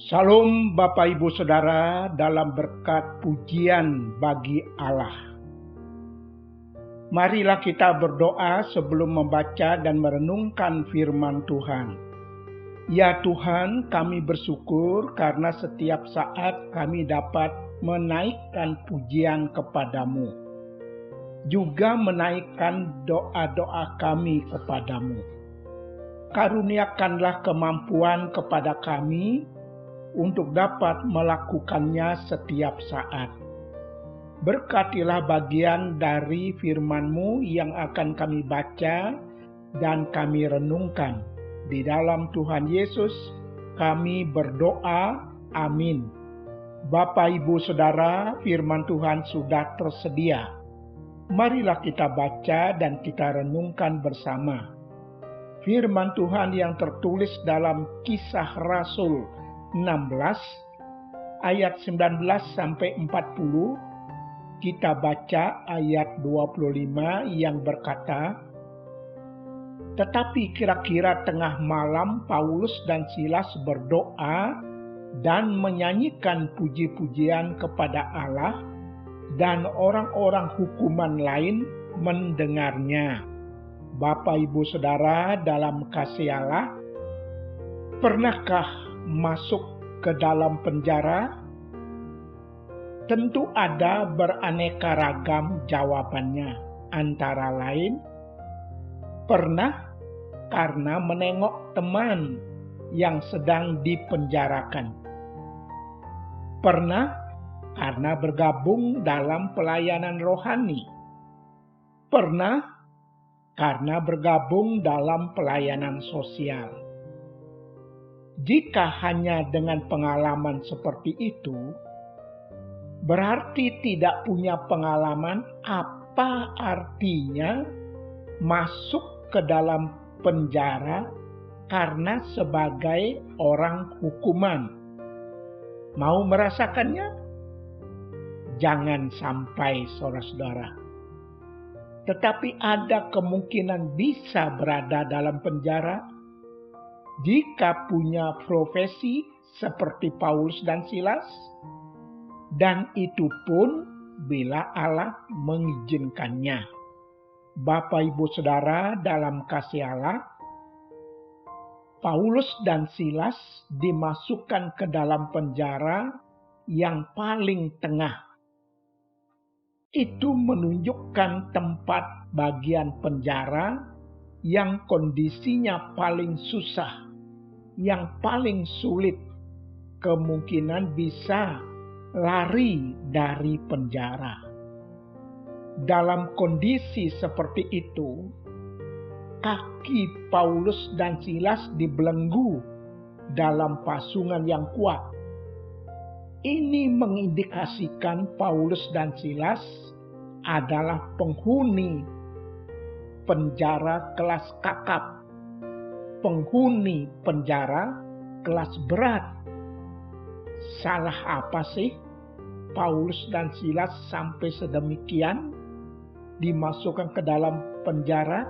Salam Bapak Ibu Saudara dalam berkat pujian bagi Allah. Marilah kita berdoa sebelum membaca dan merenungkan firman Tuhan. Ya Tuhan, kami bersyukur karena setiap saat kami dapat menaikkan pujian kepadamu. Juga menaikkan doa-doa kami kepadamu. Karuniakanlah kemampuan kepada kami untuk dapat melakukannya setiap saat. Berkatilah bagian dari firman-Mu yang akan kami baca dan kami renungkan. Di dalam Tuhan Yesus kami berdoa, amin. Bapak, Ibu, Saudara, firman Tuhan sudah tersedia. Marilah kita baca dan kita renungkan bersama. Firman Tuhan yang tertulis dalam Kisah Rasul 16 ayat 19 sampai 40, kita baca ayat 25 yang berkata, "Tetapi kira-kira tengah malam Paulus dan Silas berdoa dan menyanyikan puji-pujian kepada Allah, dan orang-orang hukuman lain mendengarnya." Bapak, Ibu, Saudara dalam kasih Allah, pernahkah masuk ke dalam penjara? Tentu ada beraneka ragam jawabannya. Antara lain, pernah karena menengok teman yang sedang dipenjarakan. Pernah karena bergabung dalam pelayanan rohani. Pernah karena bergabung dalam pelayanan sosial. Jika hanya dengan pengalaman seperti itu, berarti tidak punya pengalaman. Apa artinya masuk ke dalam penjara karena sebagai orang hukuman? Mau merasakannya? Jangan sampai, saudara-saudara. Tetapi ada kemungkinan bisa berada dalam penjara jika punya profesi seperti Paulus dan Silas, dan itu pun bila Allah mengizinkannya. Bapak, Ibu, Saudara dalam kasih Allah, Paulus dan Silas dimasukkan ke dalam penjara yang paling tengah. Itu menunjukkan tempat bagian penjara yang kondisinya paling susah, yang paling sulit, kemungkinan bisa lari dari penjara. Dalam kondisi seperti itu, kaki Paulus dan Silas dibelenggu dalam pasungan yang kuat. Ini mengindikasikan Paulus dan Silas adalah penghuni penjara kelas kakap, penghuni penjara kelas berat. Salah apa sih Paulus dan Silas sampai sedemikian dimasukkan ke dalam penjara?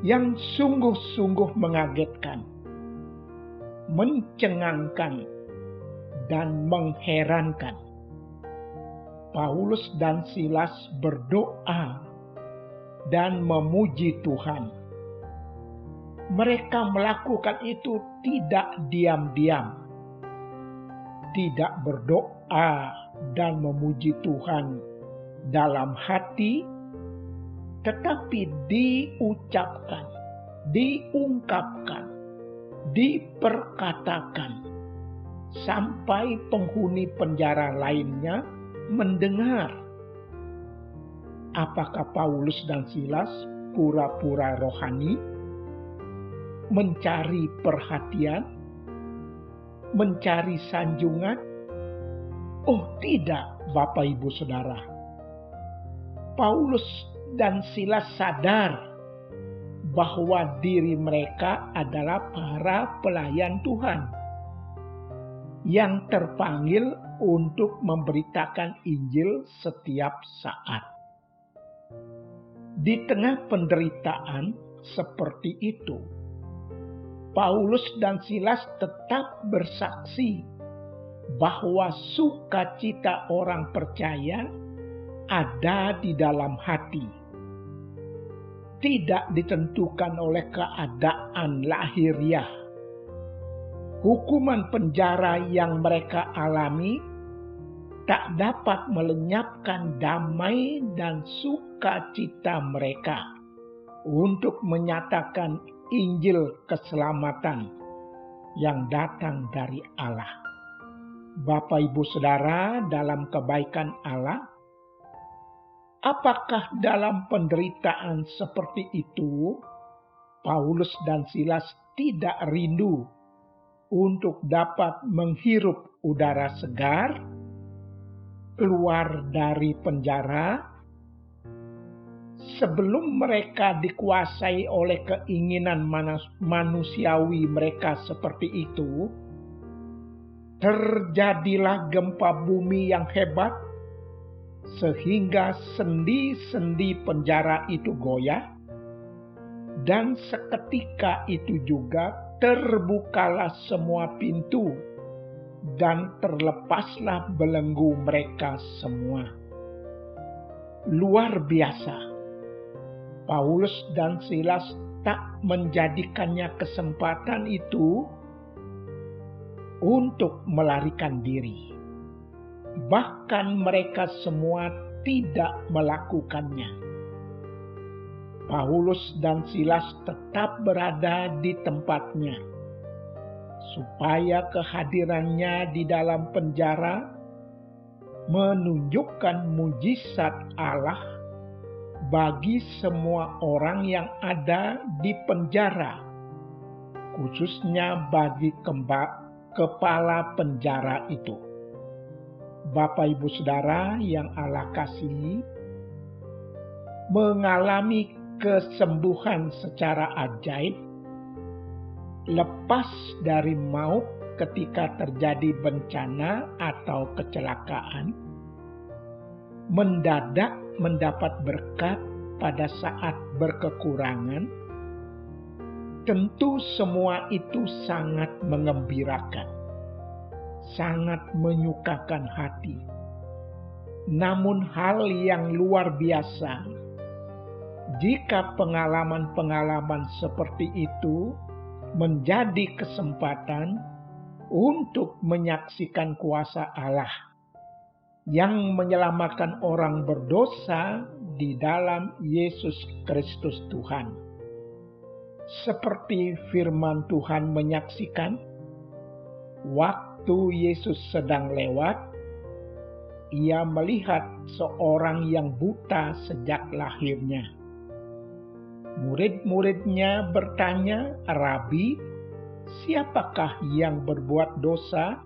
Yang sungguh-sungguh mengagetkan, mencengangkan, dan mengherankan. Paulus dan Silas berdoa dan memuji Tuhan. Mereka melakukan itu tidak diam-diam, tidak berdoa dan memuji Tuhan dalam hati, tetapi diucapkan, diungkapkan, diperkatakan, sampai penghuni penjara lainnya mendengar. Apakah Paulus dan Silas pura-pura rohani, mencari perhatian, mencari sanjungan? Oh tidak, Bapak, Ibu, Saudara. Paulus dan Silas sadar bahwa diri mereka adalah para pelayan Tuhan yang terpanggil untuk memberitakan Injil setiap saat. Di tengah penderitaan seperti itu, Paulus dan Silas tetap bersaksi bahwa sukacita orang percaya ada di dalam hati. Tidak ditentukan oleh keadaan lahiriah. Hukuman penjara yang mereka alami tak dapat melenyapkan damai dan sukacita mereka untuk menyatakan Injil keselamatan yang datang dari Allah. Bapak Ibu Saudara dalam kebaikan Allah, apakah dalam penderitaan seperti itu Paulus dan Silas tidak rindu untuk dapat menghirup udara segar, keluar dari penjara, sebelum mereka dikuasai oleh keinginan manusiawi mereka seperti itu? Terjadilah gempa bumi yang hebat, sehingga sendi-sendi penjara itu goyah, dan seketika itu juga terbukalah semua pintu, dan terlepaslah belenggu mereka semua. Luar biasa. Paulus dan Silas tak menjadikannya kesempatan itu untuk melarikan diri. Bahkan mereka semua tidak melakukannya. Paulus dan Silas tetap berada di tempatnya, supaya kehadirannya di dalam penjara menunjukkan mujizat Allah bagi semua orang yang ada di penjara, khususnya bagi kepala penjara itu. Bapak Ibu Saudara yang Allah kasihi, mengalami kesembuhan secara ajaib, lepas dari maut ketika terjadi bencana atau kecelakaan, mendadak mendapat berkat pada saat berkekurangan, tentu semua itu sangat mengembirakan, sangat menyukakan hati. Namun hal yang luar biasa, jika pengalaman-pengalaman seperti itu menjadi kesempatan untuk menyaksikan kuasa Allah yang menyelamatkan orang berdosa di dalam Yesus Kristus Tuhan. Seperti firman Tuhan menyaksikan, waktu Yesus sedang lewat, ia melihat seorang yang buta sejak lahirnya. Murid-muridnya bertanya, "Rabi, siapakah yang berbuat dosa?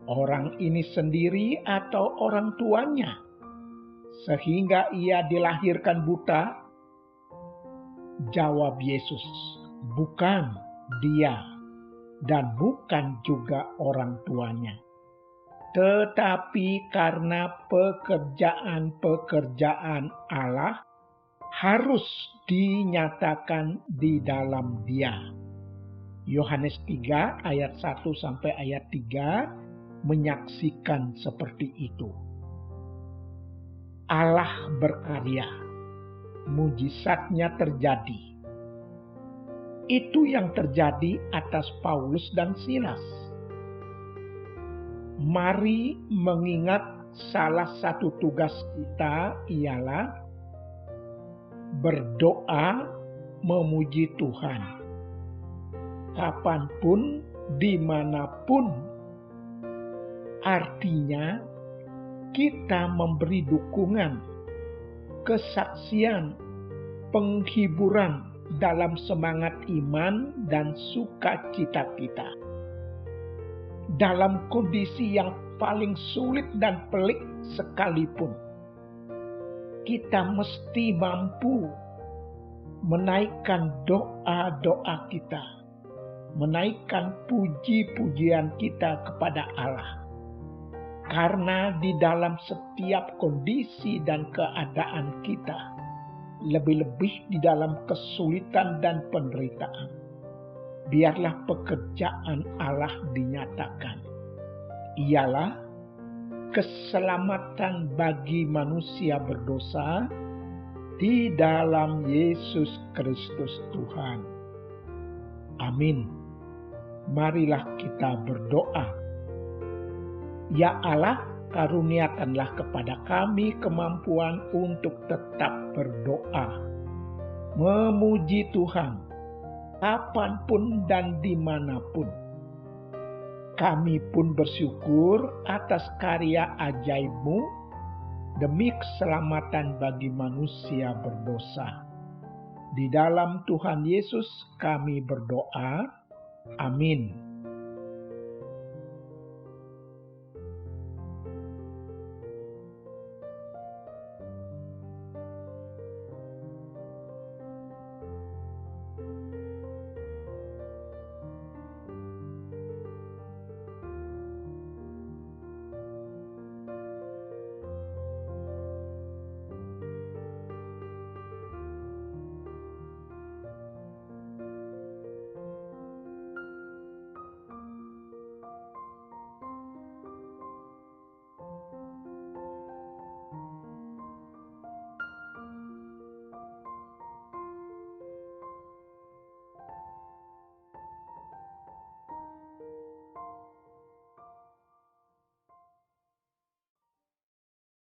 Orang ini sendiri atau orang tuanya, sehingga ia dilahirkan buta?" Jawab Yesus, "Bukan dia, dan bukan juga orang tuanya. Tetapi karena pekerjaan-pekerjaan Allah harus dinyatakan di dalam dia." Yohanes 3 ayat 1 sampai ayat 3 menyaksikan seperti itu. Allah berkarya, mujizatnya terjadi. Itu yang terjadi atas Paulus dan Silas. Mari mengingat salah satu tugas kita ialah berdoa memuji Tuhan. Kapanpun, dimanapun. Artinya, kita memberi dukungan, kesaksian, penghiburan dalam semangat iman dan sukacita kita. Dalam kondisi yang paling sulit dan pelik sekalipun, kita mesti mampu menaikkan doa-doa kita, menaikkan puji-pujian kita kepada Allah. Karena di dalam setiap kondisi dan keadaan kita, lebih-lebih di dalam kesulitan dan penderitaan, biarlah pekerjaan Allah dinyatakan. Ialah keselamatan bagi manusia berdosa di dalam Yesus Kristus Tuhan. Amin. Marilah kita berdoa. Ya Allah, karuniakanlah kepada kami kemampuan untuk tetap berdoa, memuji Tuhan, kapanpun dan dimanapun. Kami pun bersyukur atas karya ajaib-Mu demi keselamatan bagi manusia berdosa. Di dalam Tuhan Yesus kami berdoa. Amin.